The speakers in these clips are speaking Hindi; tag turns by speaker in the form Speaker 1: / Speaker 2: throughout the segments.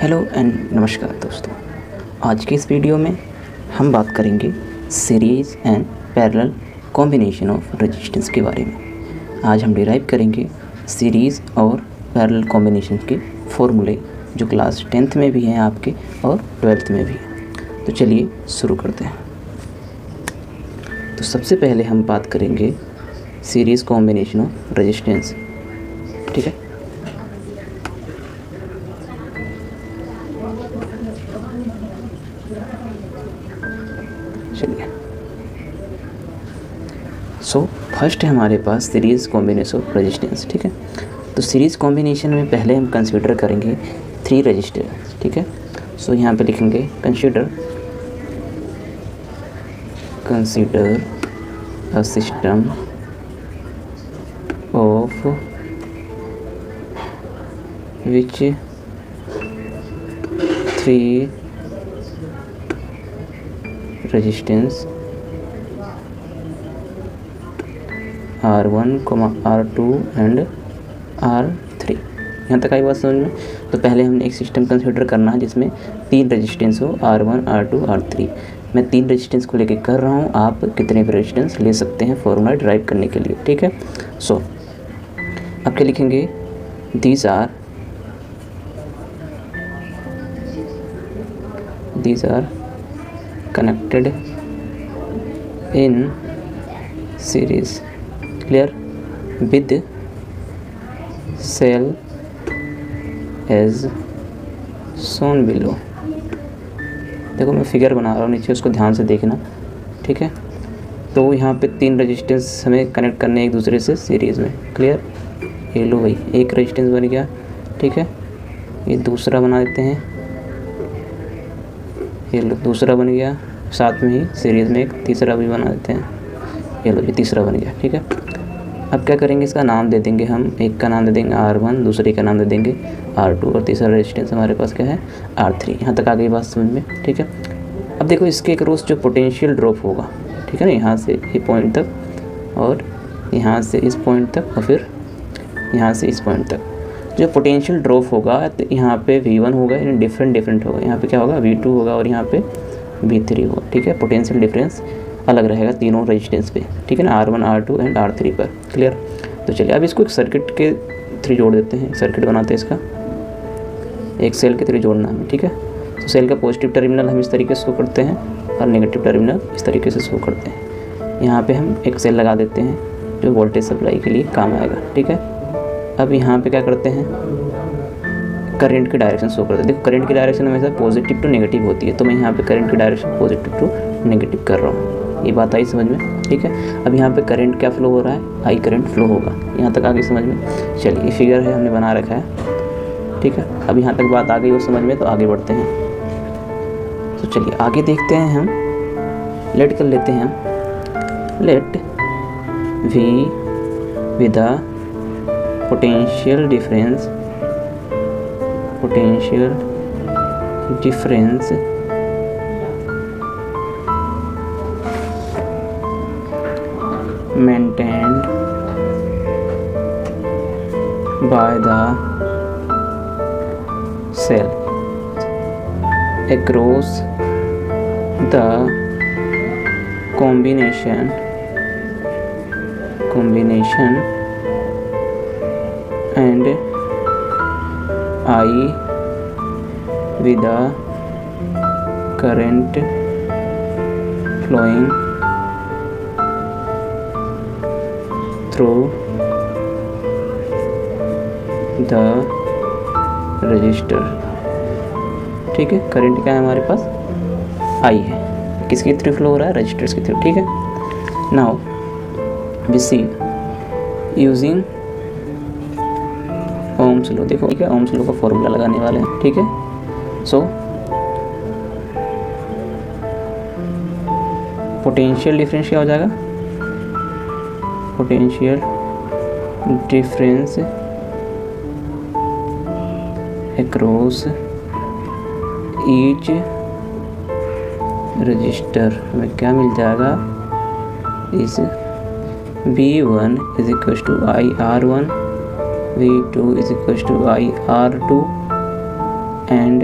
Speaker 1: हेलो एंड नमस्कार दोस्तों। आज के इस वीडियो में हम बात करेंगे series and parallel combination of resistance के बारे में। आज हम डिराइव करेंगे सीरीज़ और पैरेलल कॉम्बिनेशन के फॉर्मूले जो क्लास 10th में भी हैं आपके और 12th में भी हैं। तो चलिए शुरू करते हैं। तो सबसे पहले हम बात करेंगे सीरीज़ कॉम्बिनेशन ऑफ रेजिस्टेंस। ठीक है, चलिए। सो फर्स्ट है हमारे पास सीरीज़ कॉम्बिनेशन ऑफ रेजिस्टेंस। ठीक है, तो सीरीज़ कॉम्बिनेशन में पहले हम कंसीडर करेंगे 3 रजिस्टर। ठीक है, सो यहाँ पे लिखेंगे consider a system of which 3 resistance R1, R2 and R3। यहाँ तक आई बात समझ में। तो पहले हमने एक सिस्टम कंसीडर करना है जिसमें 3 रेजिस्टेंस हो, R1, R2, R3। मैं 3 रेजिस्टेंस को लेके कर रहा हूँ, आप कितने भी रेजिस्टेंस ले सकते हैं फॉर्मूला ड्राइव करने के लिए। ठीक है, सो अब क्या लिखेंगे, these are connected in series, clear, with cell as shown below। देखो मैं फिगर बना रहा हूँ नीचे, उसको ध्यान से देखना। ठीक है, तो यहाँ पे 3 रेजिस्टेंस हमें कनेक्ट करने एक दूसरे से सीरीज़ में। क्लियर, ये लो भाई, एक रेजिस्टेंस बन गया। ठीक है, ये दूसरा बना देते हैं, ये लो दूसरा बन गया। साथ में ही सीरीज़ में एक तीसरा भी बना देते हैं, ये लो ये तीसरा बन गया। ठीक है, अब क्या करेंगे, इसका नाम दे देंगे हम। एक का नाम दे देंगे R1, दूसरे का नाम दे देंगे R2 और तीसरा रेजिस्टेंस हमारे पास क्या है R3। यहाँ तक आ गई बात समझ में। ठीक है, अब देखो इसके क्रॉस जो पोटेंशियल ड्रॉप होगा, ठीक है ना, यहाँ से ये पॉइंट तक और यहाँ से इस पॉइंट तक और फिर यहाँ से इस पॉइंट तक जो पोटेंशियल ड्रॉप होगा, तो यहाँ पे V1 होगा, यानी डिफरेंट होगा। यहाँ पे क्या होगा, V2 होगा और यहाँ पे V3 होगा। ठीक है, पोटेंशियल डिफरेंस अलग रहेगा तीनों रेजिस्टेंस पे। ठीक है ना, R1, R2 एंड R3 पर। क्लियर, तो चलिए अब इसको एक सर्किट के थ्रू जोड़ देते हैं। सर्किट बनाते हैं इसका, एक सेल के थ्रू जोड़ना है। ठीक है, तो सेल का पॉजिटिव टर्मिनल हम इस तरीके से शो करते हैं और नेगेटिव टर्मिनल इस तरीके से शो करते हैं। यहाँ पर हम एक सेल लगा देते हैं जो वोल्टेज सप्लाई के लिए काम आएगा। ठीक है, अब यहाँ पे क्या करते हैं, करंट की डायरेक्शन शो करते हैं। देखो करंट की डायरेक्शन हमेशा पॉजिटिव टू नेगेटिव होती है, तो मैं यहाँ पे करंट की डायरेक्शन पॉजिटिव टू नेगेटिव कर रहा हूँ। ये बात आई समझ में। ठीक है, अब यहाँ पे करंट क्या फ्लो हो रहा है, आई करंट फ्लो होगा। यहाँ तक आ गई समझ में। चलिए ये फिगर है, हमने बना रखा है। ठीक है, अब यहाँ तक बात आ गई वो समझ में, तो आगे बढ़ते हैं। तो चलिए आगे देखते हैं हम, लेट कर लेते हैं हम, let V with the potential difference maintained by the cell across the combination and I with the current flowing through the resistor। ठीक है, करंट क्या है हमारे पास, I है। किसके थ्रू फ्लो हो रहा है, रजिस्टर्स के थ्रू। ठीक है, now we see using Ohm's law. देखो ठीक है, ओम्स लॉ का फॉर्मूला लगाने वाले हैं। ठीक है, सो पोटेंशियल डिफरेंस क्या हो जाएगा, potential difference across each resistor हमें क्या मिल जाएगा, इस V1 is equal to I R1, V2 is equal to I R2 and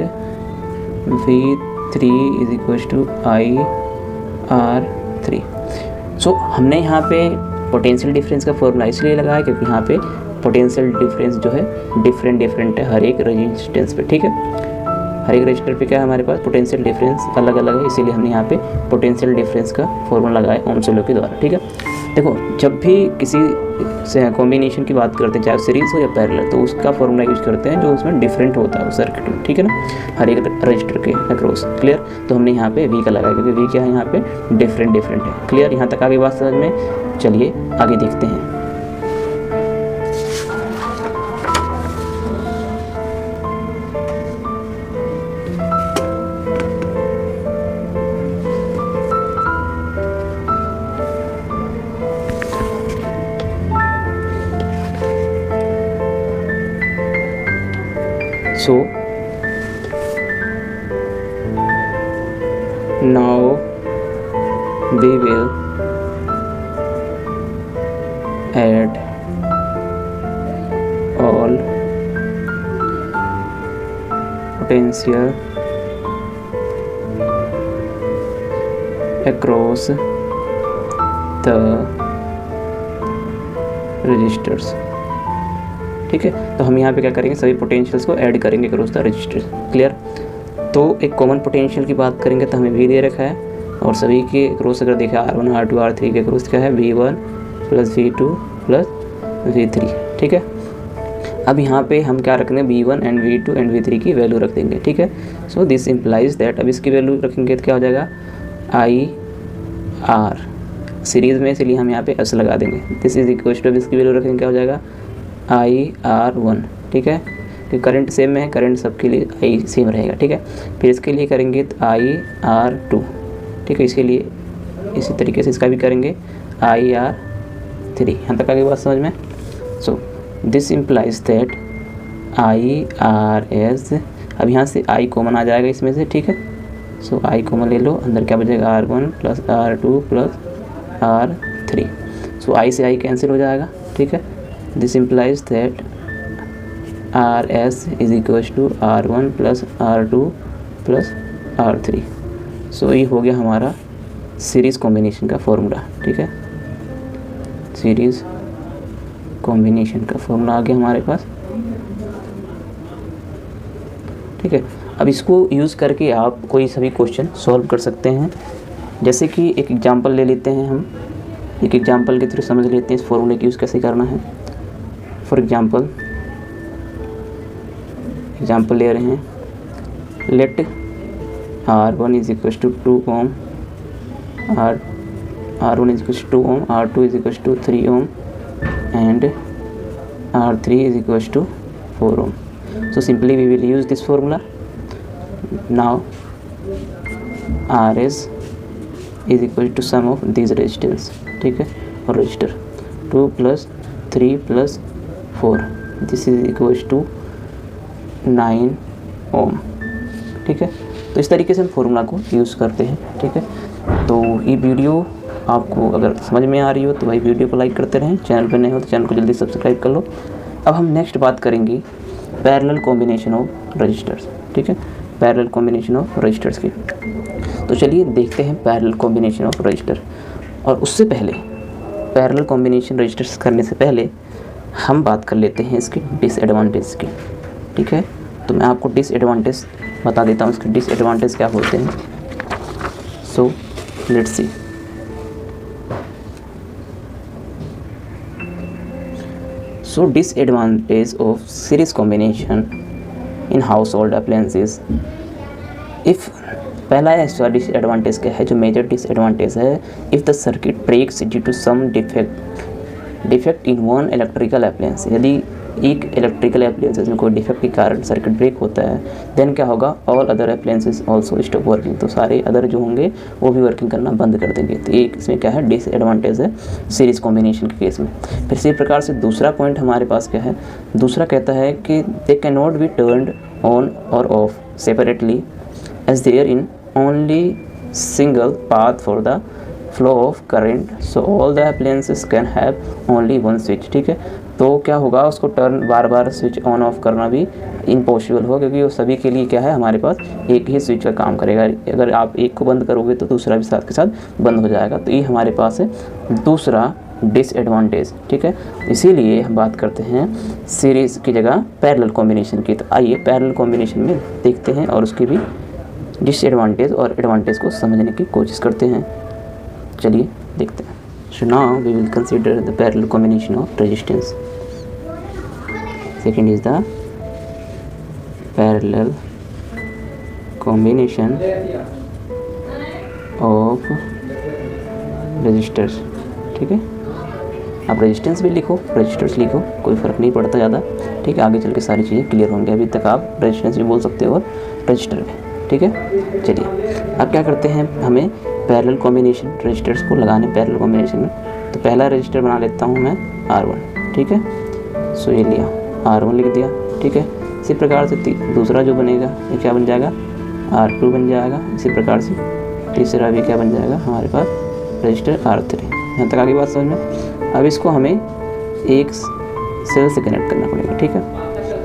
Speaker 1: V3 is equal to IR3। So हमने यहाँ पे पोटेंशियल डिफरेंस का फॉर्मूला इसलिए लगाया क्योंकि यहाँ पे पोटेंशियल डिफरेंस जो है डिफरेंट है हर एक रेजिस्टेंस पे, ठीक है। हर एक रजिस्टर पे क्या है हमारे पास पोटेंशियल डिफरेंस अलग अलग है, इसीलिए हमने यहाँ पे पोटेंशियल डिफरेंस का फॉर्मूला लगाया ओम्स लॉ के द्वारा, ठीक है। देखो जब भी किसी से कॉम्बिनेशन की बात करते हैं चाहे सीरीज हो या पैरेलल, तो उसका फॉर्मूला यूज करते हैं जो उसमें डिफरेंट होता है उस सर्किट में, ठीक है ना, हर एक रजिस्टर के अक्रॉस। क्लियर। तो हमने यहाँ पे वी का लगाया क्योंकि वी क्या है यहाँ पे डिफरेंट है। क्लियर। यहाँ तक आगे बात समझ में। चलिए आगे देखते हैं। So now we will add all potential across the resistors। ठीक है। तो हम यहाँ पे क्या करेंगे, सभी पोटेंशियल्स को ऐड करेंगे अक्रॉस द रजिस्टर। क्लियर। तो एक कॉमन पोटेंशियल की बात करेंगे तो हमें वी दे रखा है, और सभी के अक्रॉस अगर देखा R1 R2 R3 के अक्रॉस क्या है V1 plus V2 plus V3। ठीक है। अब यहाँ पे हम क्या रख देंगे V1 and V2 and V3 की वैल्यू रख देंगे। ठीक है। सो दिस इम्प्लाइज दैट, अब इसकी वैल्यू रखेंगे तो क्या हो जाएगा IR सीरीज़ में, इसलिए हम यहाँ पे S लगा देंगे। दिस इज इक्वल टू, इसकी वैल्यू रखेंगे क्या हो जाएगा IR1। ठीक है। कि करंट सेम में है, करंट सबके लिए I सेम रहेगा। ठीक है। फिर इसके लिए करेंगे तो IR2। ठीक है। इसके लिए इसी तरीके से इसका भी करेंगे IR3। यहाँ तक आगे बात समझ में। So this implies that IRS, अब यहाँ से I कॉमन आ जाएगा इसमें से। ठीक है। सो I कॉमन ले लो, अंदर क्या बचेगा R1 plus R2 plus R3। So I से I कैंसिल हो जाएगा। ठीक है। This implies that RS is equal to R1 plus R2 plus R3। So ये हो गया हमारा सीरीज़ कॉम्बिनेशन का फॉर्मूला। ठीक है। सीरीज़ कॉम्बिनेशन का फॉर्मूला आ गया हमारे पास। ठीक है। अब इसको यूज़ करके आप कोई सभी क्वेश्चन सॉल्व कर सकते हैं। जैसे कि एक एग्जांपल ले लेते हैं, हम एक एग्जांपल के थ्रू समझ लेते हैं इस फॉर्मूले की यूज़ कैसे करना है। फॉर एग्जांपल ले रहे हैं, let R1 is equal to 2 ohm, R1 is equal to 2 ohm, R2 is equal to 3 ohm and R3 is equal to 4 ohm. So simply we will use this formula. Now RS is equal to sum of this resistance. ठीक है। और resistor 2 plus 3 plus 4, this is equal to 9 ohm. ठीक है। तो इस तरीके से हम फॉर्मूला को यूज़ करते हैं। ठीक है। तो ये वीडियो आपको अगर समझ में आ रही हो तो भाई वीडियो को लाइक करते रहें, चैनल पर नए हो तो चैनल को जल्दी सब्सक्राइब कर लो। अब हम नेक्स्ट बात करेंगे पैरेलल कॉम्बिनेशन ऑफ रजिस्टर्स। ठीक है। पैरेलल कॉम्बिनेशन ऑफ रजिस्टर्स की। तो चलिए देखते हैं पैरेलल कॉम्बिनेशन ऑफ रजिस्टर। और उससे पहले पैरेलल कॉम्बिनेशन रजिस्टर्स करने से पहले हम बात कर लेते हैं इसके डिसएडवांटेज की। ठीक है। तो मैं आपको डिसएडवांटेज बता देता हूँ, इसके डिसएडवांटेज क्या होते हैं। So let's see. So disadvantage of series combination in household appliances। if पहला ऐसा डिसएडवांटेज क्या है, जो मेजर डिसएडवांटेज है, if the circuit breaks due to some defect in one electrical appliance. यदि एक इलेक्ट्रिकल अप्लायंसेस में कोई डिफेक्ट के कारण सर्किट ब्रेक होता है, देन क्या होगा, all other appliances also stop working. तो सारे अदर जो होंगे वो भी वर्किंग करना बंद कर देंगे। तो एक इसमें क्या है डिसएडवांटेज है सीरीज़ कॉम्बिनेशन के केस में। फिर इसी प्रकार से दूसरा पॉइंट हमारे पास क्या है, दूसरा कहता है कि they can not be turned on और off separately as there in only single path for the flow of current, so all the appliances can have only one switch. ठीक है, तो क्या होगा, उसको टर्न बार बार स्विच ऑन ऑफ करना भी इम्पॉसिबल होगा, क्योंकि वो सभी के लिए क्या है, हमारे पास एक ही स्विच का काम करेगा। अगर आप एक को बंद करोगे तो दूसरा भी साथ के साथ बंद हो जाएगा। तो ये हमारे पास है दूसरा डिसएडवांटेज। ठीक है, इसीलिए हम बात करते हैं सीरीज़ की जगह पैरेलल कॉम्बिनेशन की। तो आइए पैरेलल कॉम्बिनेशन में देखते हैं और उसकी भी डिसएडवांटेज और एडवांटेज को समझने की कोशिश करते हैं। चलिए देखते हैं। So now we will consider the parallel combination of resistance. Second is the parallel combination of resistors. ठीक है, आप रेजिस्टेंस भी लिखो, रजिस्टर्स लिखो, कोई फ़र्क नहीं पड़ता ज़्यादा। ठीक है, आगे चल के सारी चीज़ें क्लियर होंगी। अभी तक आप रेजिस्टेंस भी बोल सकते हो और रजिस्टर भी। ठीक है, चलिए अब क्या करते हैं, हमें पैरेलल कॉम्बिनेशन रजिस्टर्स को लगाने पैरेलल कॉम्बिनेशन में। तो पहला रजिस्टर बना लेता हूँ मैं R1। ठीक है, सो ये लिया R1 लिख दिया। ठीक है, इसी प्रकार से दूसरा जो बनेगा ये क्या बन जाएगा, R2 बन जाएगा। इसी प्रकार से तीसरा भी क्या बन जाएगा हमारे पास, रजिस्टर R3। यहाँ तक आगे बात समझ में। अब इसको हमें एक सेल से कनेक्ट करना पड़ेगा। ठीक है,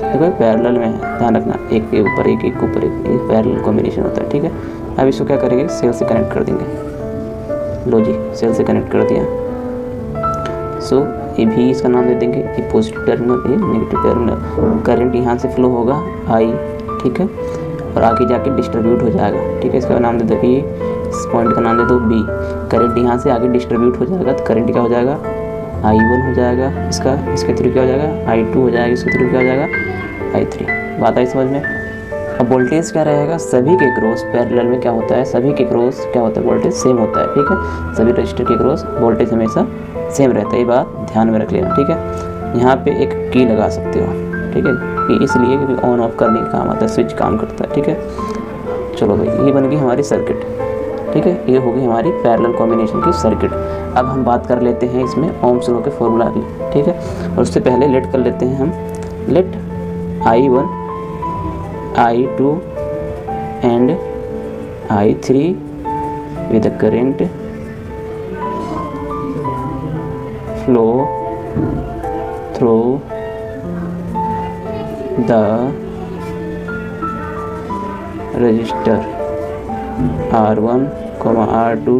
Speaker 1: देखो पैरेलल में है, ध्यान रखना, एक के ऊपर एक, एक के ऊपर एक, पैरेलल कॉम्बिनेशन होता है। ठीक है, अब इसको क्या करेंगे, सेल से कनेक्ट कर देंगे। लो जी, सेल से कनेक्ट कर दिया। सो ये भी इसका नाम दे देंगे, ये पॉजिटिव टर्मिनल, ये नेगेटिव टर्मिनल। करंट यहाँ से फ्लो होगा I। ठीक है, और आगे जाके डिस्ट्रीब्यूट हो जाएगा। ठीक है, इसका नाम दे दो A, इस पॉइंट का नाम दे दो B। करंट यहाँ से आगे डिस्ट्रीब्यूट हो जाएगा, तो करंट क्या हो जाएगा, I1 हो जाएगा, इसके थ्रू क्या हो जाएगा, I2 हो जाएगा, इसके थ्रू क्या हो जाएगा, I3। बात आई समझ में। अब वोल्टेज क्या रहेगा, सभी के क्रॉस पैरेलल में क्या होता है, सभी के क्रॉस क्या होता है, वोल्टेज सेम होता है। ठीक है, सभी रजिस्टर के क्रॉस वोल्टेज हमेशा सेम रहता है, ये बात ध्यान में रख लेना। ठीक है, यहाँ पे एक की लगा सकते हो। ठीक है, कि इसलिए क्योंकि ऑन ऑफ करने का काम आता है, स्विच काम करता है। ठीक है, चलो भाई, ये बन गई हमारी सर्किट। ठीक है, ये होगी हमारी पैरेलल कॉम्बिनेशन की सर्किट। अब हम बात कर लेते हैं इसमें ओम्स लॉ के फॉर्मूला की। ठीक है, और उससे पहले लेट कर लेते हैं हम, let I1, I2 and I3 with the current flow through the register R1, R2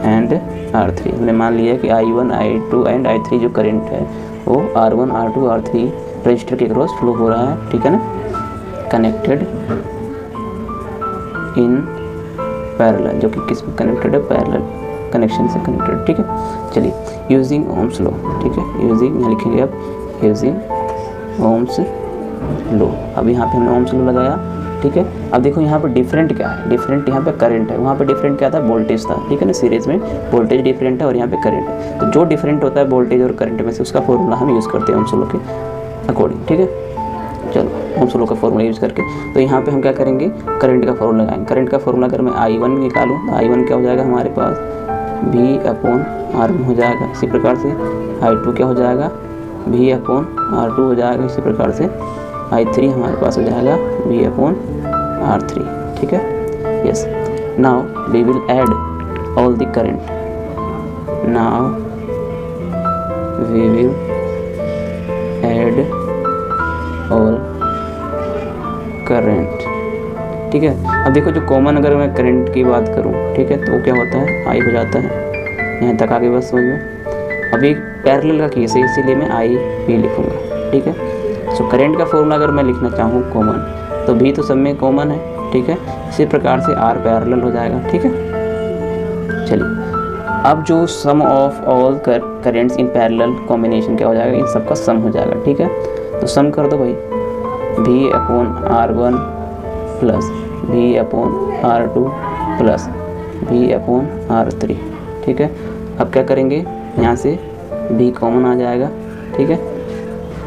Speaker 1: and R3। हमने मान लिया कि I1, I2 एंड I3 जो करंट है वो R1, R2, R3 रजिस्टर के क्रॉस फ्लो हो रहा है। ठीक है ना, कनेक्टेड इन पैरेलल, जो कि किस में कनेक्टेड है, पैरेलल कनेक्शन से कनेक्टेड। ठीक है, चलिए यूजिंग ओम्स लॉ। ठीक है, यूजिंग यहाँ लिखेंगे अब, यूजिंग ओम्स लॉ। अब यहाँ पे हमने ओम्स लॉ लगाया। ठीक है, अब देखो यहाँ पे डिफरेंट क्या है, डिफरेंट यहाँ पे करंट है, वहाँ पे डिफरेंट क्या था, वोल्टेज था। ठीक है ना, सीरीज में वोल्टेज डिफरेंट है और यहाँ पे करंट है। तो जो डिफरेंट होता है वोल्टेज और करंट में से, उसका फॉर्मूला हम यूज़ करते हैं ओम्स लॉ के अकॉर्डिंग। ठीक है, चलो ओम्स लॉ का फॉर्मूला यूज़ करके, तो यहाँ पे हम क्या करेंगे, करंट का फॉर्मूला लगाएंगे। करंट का फॉर्मूला अगर मैं I1 निकालूँ तो I1 क्या हो जाएगा हमारे पास, V/R1 हो जाएगा। इसी प्रकार से I2 क्या हो जाएगा, V/R2 हो जाएगा। इसी प्रकार से I3 हमारे पास हो जाएगा V/R3। ठीक है, yes. Now we will add all the current. Now we will add all current. ठीक है, अब देखो जो कॉमन अगर मैं करंट की बात करूं, ठीक है, तो क्या होता है, I हो जाता है। यहाँ तक आगे बस समझ में। अभी पैरेलल का केस है, इसीलिए मैं I भी लिखूंगा। ठीक है, सो करंट का फॉर्मूला अगर मैं लिखना चाहूँ कॉमन, तो भी तो सब में कॉमन है। ठीक है, इसी प्रकार से R पैरेलल हो जाएगा। ठीक है, चलिए अब जो sum of all currents in parallel combination क्या हो जाएगा, इन सब का सम हो जाएगा। ठीक है, तो सम कर दो भाई, V/R1 plus V/R2 plus V/R3। ठीक है, अब क्या करेंगे, यहाँ से V कॉमन आ जाएगा। ठीक है,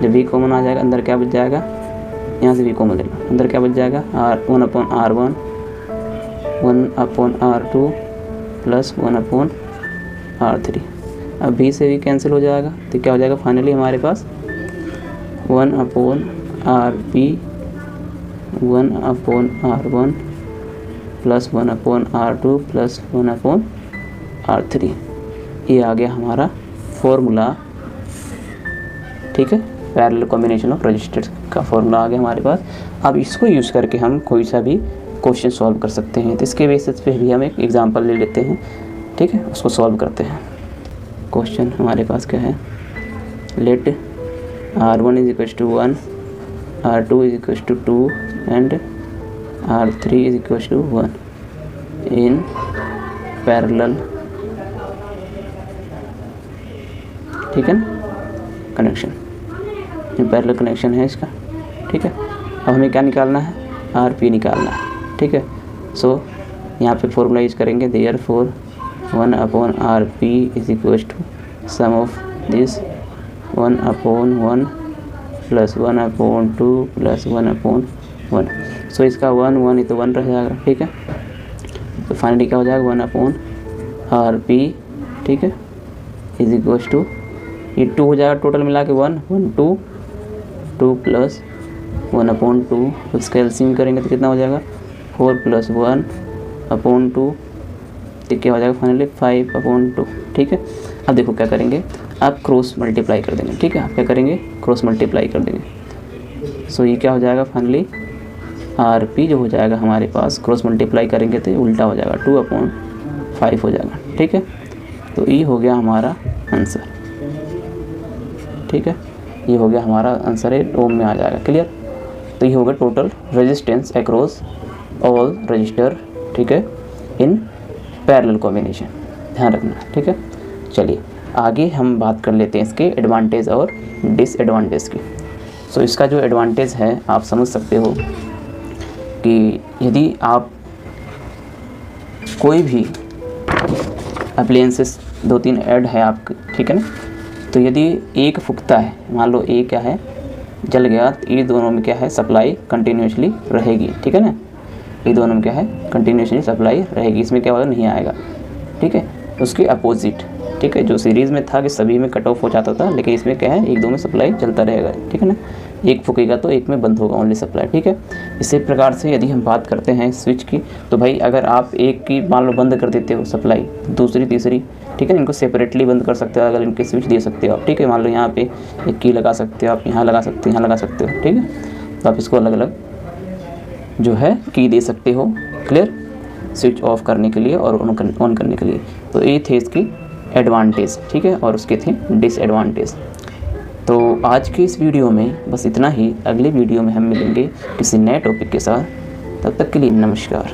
Speaker 1: जब V कॉमन आ जाएगा, अंदर क्या बच जाएगा, यहाँ से V कॉमन लेना, अंदर क्या बच जाएगा, 1/R1 1/R2 प्लस 1/R3। अब V से V कैंसिल हो जाएगा, तो क्या हो जाएगा फाइनली हमारे पास 1/RP 1/R1 plus 1/R2 plus 1/R3। R3। ये आ गया हमारा फॉर्मूला, ठीक है, पैरेलल कॉम्बिनेशन ऑफ रजिस्टर्स का फॉर्मूला आ गया हमारे पास। अब इसको यूज़ करके हम कोई सा भी क्वेश्चन सॉल्व कर सकते हैं। तो इसके बेसिस पे भी हम एक एग्जांपल ले लेते हैं, ठीक है, उसको सॉल्व करते हैं। क्वेश्चन हमारे पास क्या है, let R1 is equal to 1, R2 is equal to 2 and R3 is equal to 1 in parallel, ठीक है ना, कनेक्शन। ये पैरेलल कनेक्शन है इसका, ठीक है। अब हमें क्या निकालना है, RP निकालना है, ठीक है। सो यहाँ पे फॉर्मूला यूज करेंगे, therefore 1/RP is equal to sum of this 1/1 plus 1/2 plus 1/1। So इसका 1 तो 1 रह जाएगा, ठीक है। तो फाइनली क्या हो जाएगा, 1/RP, ठीक है, इज इक्वल टू, ये 2 हो जाएगा टोटल मिला के 1 2 प्लस 1/2, उसका एलसीएम करेंगे तो कितना हो जाएगा, 4 प्लस 1/2, तो क्या हो जाएगा फाइनली 5/2, ठीक है। अब देखो क्या करेंगे, आप क्रॉस मल्टीप्लाई कर देंगे, ठीक है। आप क्या करेंगे, क्रॉस मल्टीप्लाई कर देंगे। सो ये क्या हो जाएगा फाइनली, RP जो हो जाएगा हमारे पास, क्रॉस मल्टीप्लाई करेंगे तो उल्टा हो जाएगा, 2/5 हो जाएगा, ठीक है। तो ये हो गया हमारा आंसर, ठीक है। ये हो गया हमारा आंसर, है ओम में आ जाएगा, क्लियर। तो ये होगा total resistance across all register, ठीक है, इन पैरेलल कॉम्बिनेशन, ध्यान रखना, ठीक है। चलिए आगे हम बात कर लेते हैं इसके एडवांटेज और डिसएडवांटेज की। सो इसका जो एडवांटेज है आप समझ सकते हो कि यदि आप कोई भी अप्लायंसेस 2-3 ऐड है आपके, ठीक है ना, तो यदि एक फूकता है, मान लो ए क्या है, जल गया, तो ये दोनों में क्या है, सप्लाई कंटिन्यूसली रहेगी, ठीक है ना। ये दोनों में क्या है, कंटिन्यूसली सप्लाई रहेगी, इसमें क्या होगा, नहीं आएगा, ठीक है। उसके अपोजिट, ठीक है, जो सीरीज़ में था कि सभी में कट ऑफ हो जाता था, लेकिन इसमें क्या है, एक दो में सप्लाई चलता रहेगा, ठीक है ना। एक फूकेगा तो एक में बंद होगा ओनली सप्लाई, ठीक है। इसी प्रकार से यदि हम बात करते हैं स्विच की, तो भाई अगर आप एक की मान लो बंद कर देते हो सप्लाई, दूसरी तीसरी, ठीक है, इनको सेपरेटली बंद कर सकते हो, अगर इनके स्विच दे सकते हो आप, ठीक है। मान लो यहाँ पे एक की लगा सकते हो आप, यहाँ लगा सकते हो, यहाँ लगा सकते हो, ठीक है। तो आप इसको अलग अलग जो है की दे सकते हो, क्लियर, स्विच ऑफ करने के लिए और ऑन करने के लिए। तो ये थे इसकी एडवांटेज, ठीक है, और उसके थे डिसएडवांटेज। तो आज के इस वीडियो में बस इतना ही। अगले वीडियो में हम मिलेंगे किसी नए टॉपिक के साथ, तब तक के लिए नमस्कार।